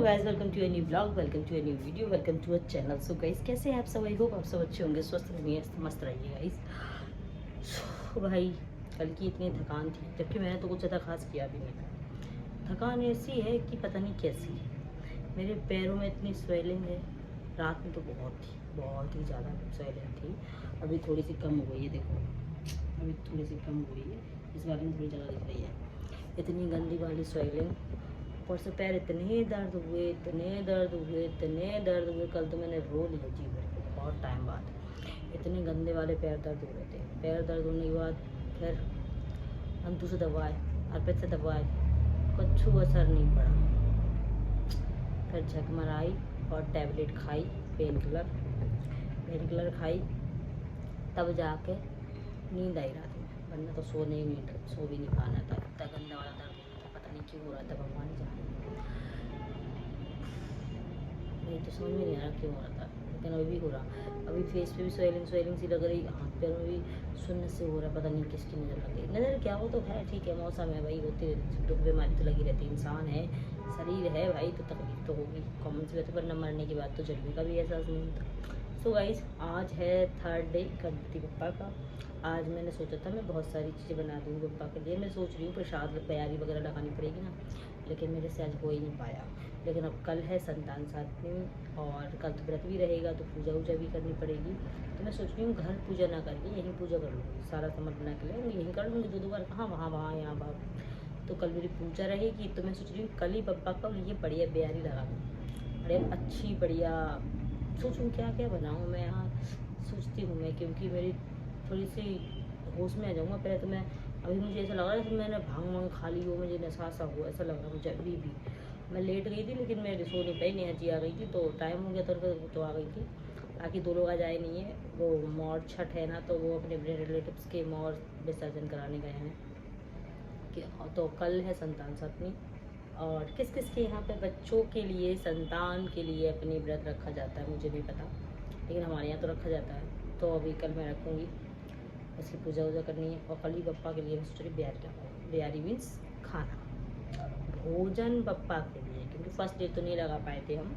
Guys, welcome to a new blog, welcome to a new video, welcome to a channel. So guys, कैसे हैं आप सब? I hope आप सब अच्छे होंगे, स्वस्थ रहिए, मस्त रहिए गाइस। सो भाई, कल की इतनी थकान थी, जबकि मैंने तो कुछ ज़्यादा खास किया भी नहीं था। थकान ऐसी है कि पता नहीं कैसी। मेरे पैरों में इतनी स्वेलिंग है, रात में तो बहुत ही ज़्यादा स्वेलिंग थी। अभी थोड़ी सी कम हो गई है, देखो अभी थोड़ी सी कम हो गई है, इस वाली में थोड़ी ज़्यादा दिख रही है। इतनी गंदी वाली स्वेलिंग, ऊपर से पैर इतने दर्द हुए, इतने दर्द हुए, इतने दर्द हुए। कल तो मैंने रो लिया जी भर के, बहुत टाइम बाद। इतने गंदे वाले पैर दर्द हो रहे थे। पैर दर्द होने के बाद फिर अंतु से दवाए, अर्पित से दवाए, कुछ असर नहीं पड़ा। फिर झक मराई और टैबलेट खाई, पेन किलर खाई, तब जाके नींद आई रात में, वरना तो सो भी नहीं पाना था। इतना गंदा वाला दर्द हो रहा था, पता नहीं क्यों हो रहा था, भगवान जाने। नहीं तो समझ में नहीं आ रहा क्यों हो रहा था, लेकिन अभी भी हो रहा। अभी फेस पे भी स्वेलिंग सी लग रही, हाथ पैर में भी सुन्न से हो रहा, पता नहीं किसकी नज़र लग गई। नज़र क्या हो तो है, ठीक है, मौसम है भाई, होती रहती, दुख बीमारी तो लगी रहती, इंसान है, शरीर है भाई, तो तकलीफ तो होगी, कॉमन सी बात है। वरना मरने के बाद तो जलने का भी एहसास नहीं होता। सो गाइस, आज है थर्ड डे गणपति बप्पा का। आज मैंने सोचा था मैं बहुत सारी चीज़ें बना दूँगी बप्पा के लिए। मैं सोच रही हूँ प्रसाद तैयारी वगैरह लगानी पड़ेगी ना, लेकिन मेरे से आज हो ही नहीं पाया। लेकिन अब कल है संतान सातवीं, और कल तो व्रत भी रहेगा, तो पूजा वूजा भी करनी पड़ेगी। तो मैं सोच रही हूँ घर पूजा ना करके यहीं पूजा कर लूँगी, सारा सामान बना के ले यहीं कर लूँगी। दो बार कहाँ, वहाँ यहाँ वहाँ। तो कल मेरी पूजा रहेगी, तो मैं सोच रही हूँ कल ही बप्पा का ये बढ़िया ब्यारी लगा दूँ, बढ़िया अच्छी बढ़िया। सोचूँ क्या क्या बनाऊँ मैं यहाँ, सोचती हूँ मैं, क्योंकि मेरी थोड़ी सी होश में आ जाऊँगा। पहले तो मैं, अभी मुझे ऐसा लग रहा है जैसे मैंने भांग वांग खा ली हो, मुझे नशा सा हो, ऐसा लग रहा मुझे अभी भी। मैं लेट गई थी, लेकिन मैं सो नहीं पाई, नेहा जी आ गई थी, तो टाइम हो गया तो आ गई थी। बाकी दो लोग आज आए नहीं है, वो मोर छठ है ना, तो वो अपने अपने रिलेटिव्स के मोर विसर्जन कराने गए हैं। तो कल है संतान सातवीं। और किस किस के यहाँ पे बच्चों के लिए, संतान के लिए अपनी व्रत रखा जाता है मुझे नहीं पता, लेकिन हमारे यहाँ तो रखा जाता है। तो अभी कल मैं रखूँगी, इसकी पूजा वूजा करनी है। और कल ही बप्पा के लिए सोच रही ब्यारी रखूँ। ब्यारी मीन्स खाना, भोजन बप्पा के लिए, क्योंकि फर्स्ट डे तो नहीं लगा पाए थे हम,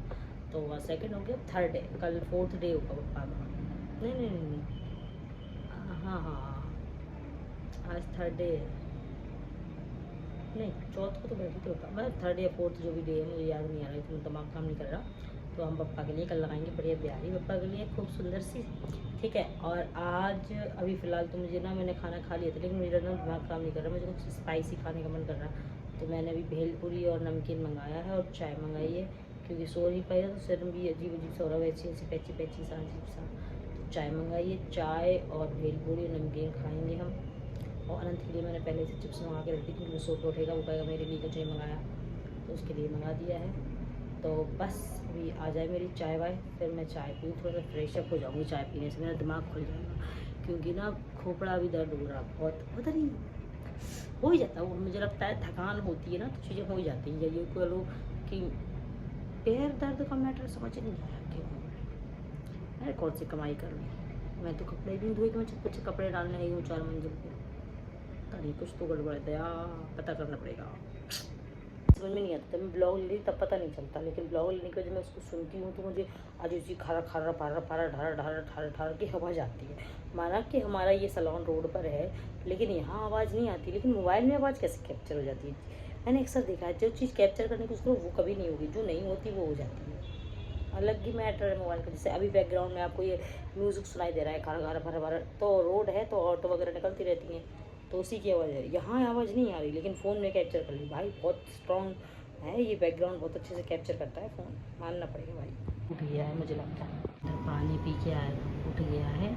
तो सेकंड हो गया, थर्ड डे, कल फोर्थ डे होगा बप्पा का। नहीं, हाँ हाँ हाँ, आज थर्ड डे है, नहीं चौथ को तो बैठी तो होता, मतलब थर्ड या फोर्थ जो भी डे है, मुझे याद नहीं आ रहा है, इतना दिमाग काम नहीं कर रहा। तो हम बप्पा के लिए कल लगाएंगे बढ़िया ब्यारी, बप्पा के लिए खूब सुंदर सी, ठीक है। और आज अभी फ़िलहाल तो मुझे ना, मैंने खाना खा लिया था, लेकिन मेरा ना दिमाग काम नहीं कर रहा, मुझे कुछ स्पाइसी खाने का मन कर रहा। तो मैंने अभी भेलपूरी और नमकीन मंगाया है, और चाय मंगाई है, क्योंकि सो नहीं पाया, तो सिर में भी अजीब अजीब सा हो रहा है, ऐसी ऐसी पैची सा अजीब सा। तो चाय मंगाई है, चाय और भेलपूरी नमकीन खाएँगे हम। और अनंत के लिए मैंने पहले से चिप्स मंगा के रख दी, क्योंकि वो सो के उठेगा, वो कहेगा मेरे लिए कुछ नहीं मंगाया, तो उसके लिए मंगा दिया है। तो बस अभी आ जाए मेरी चाय वाय, फिर मैं चाय पीऊँ, थोड़ा सा फ्रेश अप हो जाऊँगी चाय पीने से, मेरा दिमाग खुल जाएगा। क्योंकि ना खोपड़ा भी दर्द हो रहा बहुत, पता नहीं हो ही जाता है वो, मुझे लगता है थकान होती है ना, तो चीज़ें हो ही जाती हैं। ये कह लो कि पैर दर्द का मैटर समझ नहीं आया क्यों। अरे कौन सी कमाई कर ली, मैं तो कपड़े भी धोई, मैं छत पर कपड़े डालने आई हूँ 4 मंजिल पे। नहीं, कुछ तो गड़बड़ है दया, पता करना पड़ेगा। समझ में नहीं आता, मैं ब्लॉग ले रही तब पता नहीं चलता, लेकिन ब्लॉग लेने के बाद जब मैं उसको सुनती हूँ तो मुझे आज उसी खारा खारा पारा पारा ढारा ढारा ढारा ढारा की आवाज़ आती है। माना कि हमारा ये सलोन रोड पर है, लेकिन यहाँ आवाज़ नहीं आती, लेकिन मोबाइल में आवाज़ कैसे कैप्चर हो जाती है। मैंने अक्सर देखा है, जो चीज़ कैप्चर करने की उसको वो कभी नहीं होगी, जो नहीं होती वो हो जाती है। अलग ही मैटर है मोबाइल का। जैसे अभी बैकग्राउंड में आपको ये म्यूज़िक सुनाई दे रहा है, खारा खारा भरा भरा, तो रोड है तो ऑटो वगैरह निकलती रहती हैं, तो उसी की आवाज़ है। यहाँ आवाज़ नहीं आ रही, लेकिन फ़ोन में कैप्चर कर ली भाई, बहुत स्ट्रॉन्ग है ये बैकग्राउंड, बहुत अच्छे से कैप्चर करता है फ़ोन, मानना पड़ेगा भाई। उठ गया है मुझे लगता है, पानी पी के आएगा, उठ गया है,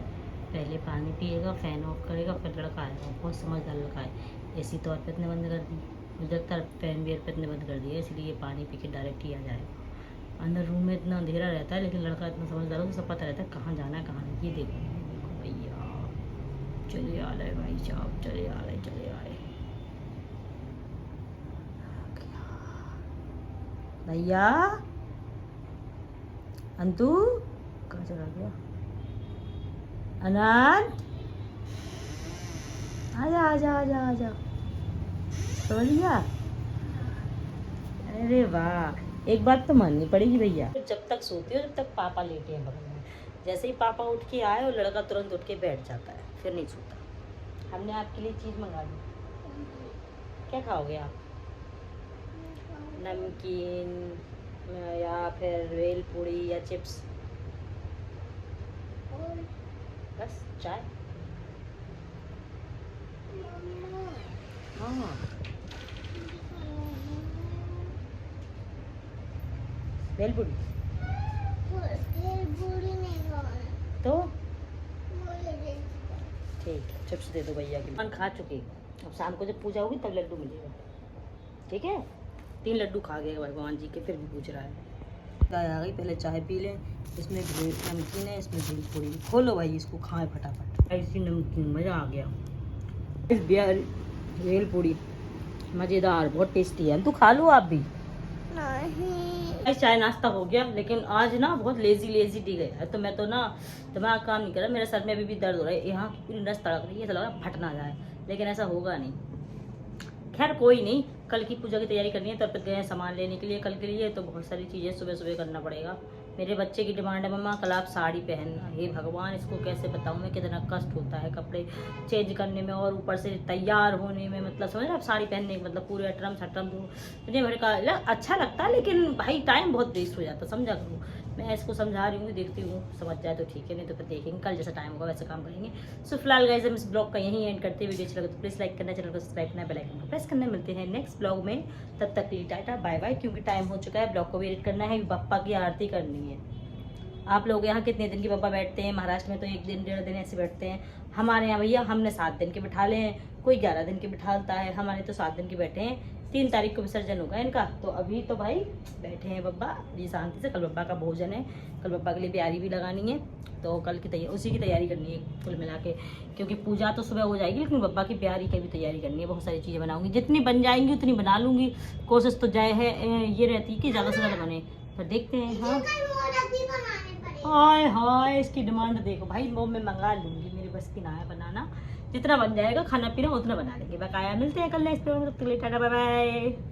पहले पानी पिएगा, फ़ैन ऑफ करेगा, फिर लड़का आएगा। बहुत समझदार लड़का है। एसी तो अर्पित ने बंद कर दी, मुझे लगता है फ़ैन भी अर्पित ने बंद कर दिया, इसलिए पानी पी के डायरेक्ट ही आ जाएगा। अंदर रूम में इतना अंधेरा रहता है, लेकिन लड़का इतना समझदार है, उसे सब पता रहता है कहाँ जाना है कहाँ नहीं। ये देखो भैया, चले आ रहे भाई साहब, चले आ रहे भैया। अंतु कहाँ चला गया? अनंत, आजा आजा आजा आजा, सो लिया? अरे वाह, एक बात तो माननी पड़ेगी भैया, जब तक सोती हो जब तक पापा लेटे हैं बगल में, जैसे ही पापा उठ के आए और लड़का तुरंत उठ के बैठ जाता है, फिर नहीं सोता। हमने आपके लिए चीज़ मंगा दी, क्या खाओगे आप? नमकीन या फिर भेल पूड़ी या चिप्स? बस चाय? हाँ भेल पूड़ी तो ठीक है, चिप्स दे दो भैया के लिए। खा चुके, अब शाम को जब पूजा होगी तब लड्डू मिलेगा, ठीक है? 3 लड्डू खा गए भगवान जी के, फिर भी पूछ रहा है। चाय आ गई, पहले चाय पी लें। इसमें नमकीन है, इसमें भेल पूड़ी। खोलो भाई इसको, खाएं फटाफट। ऐसी नमकीन, मज़ा आ गया। इस भेल पूड़ी मज़ेदार, बहुत टेस्टी है। तू खा लो आप भी। नहीं चाय नाश्ता हो गया, लेकिन आज ना बहुत लेजी डी गया है, तो मैं तो ना दिमाग काम नहीं कर रहा, मेरे सर में अभी भी दर्द हो रहा है, यहाँ की पूरी नस तड़क रही है, ऐसा लग रहा है फट ना जाए, लेकिन ऐसा होगा नहीं। खैर कोई नहीं, कल की पूजा की तैयारी करनी है, तब तक गए हैं सामान लेने के लिए कल के लिए, तो बहुत सारी चीज़ें सुबह सुबह करना पड़ेगा। मेरे बच्चे की डिमांड है मम्मा कल आप साड़ी पहनना। हे भगवान, इसको कैसे बताऊँ मैं, कितना कष्ट होता है कपड़े चेंज करने में और ऊपर से तैयार होने में, मतलब समझ रहे आप, साड़ी पहनने में मतलब पूरे अटरम सटरम मुझे भर का अच्छा लगता है, लेकिन भाई टाइम बहुत वेस्ट हो जाता, समझा करूँ। मैं इसको समझा रही हूँ, देखती हूँ समझ जाए तो ठीक है, नहीं तो फिर देखेंगे कल जैसा टाइम होगा वैसे काम करेंगे। सो फिलहाल गाइस हम इस ब्लॉग का यहीं एंड करते हैं। वीडियो अच्छा लगे तो प्लीज़ लाइक करना, चैनल को सब्सक्राइब करना, बेल आइकन को प्रेस करना। मिलते हैं नेक्स्ट ब्लॉग में, तब तक के लिए टाटा बाय बाय, क्योंकि टाइम हो चुका है, ब्लॉग को भी एडिट करना है, बप्पा की आरती करनी है। आप लोग यहाँ कितने दिन के बप्पा बैठते हैं? महाराष्ट्र में तो 1 दिन 1.5 दिन ऐसे बैठते हैं, हमारे यहाँ भैया हमने 7 दिन के बिठा ले हैं, कोई 11 दिन के बिठाता है, हमारे तो 7 दिन के बैठे हैं। 3 तारीख को विसर्जन होगा इनका, तो अभी तो भाई बैठे हैं बब्बा जी शांति से। कल बब्बा का भोजन है, कल बब्बा के लिए प्यारी भी लगानी है, तो कल की तैयारी उसी की तैयारी करनी है कुल मिला के, क्योंकि पूजा तो सुबह हो जाएगी, लेकिन बब्बा की प्यारी की भी तैयारी करनी है। बहुत सारी चीज़ें बनाऊंगी, जितनी बन जाएंगी उतनी बना लूँगी, कोशिश तो जाए है ये रहती है कि ज़्यादा से ज़्यादा बने, पर देखते हैं। हाँ हाय हाय, इसकी डिमांड देखो भाई, वो मैं मंगा लूँगी, मेरे बस की ना है बनाना, जितना बन जाएगा खाना पीना उतना बना लेंगे। बकाया मिलते हैं कल नेक्स्ट वीडियो में, तब तक के लिए टाटा बाय बाय।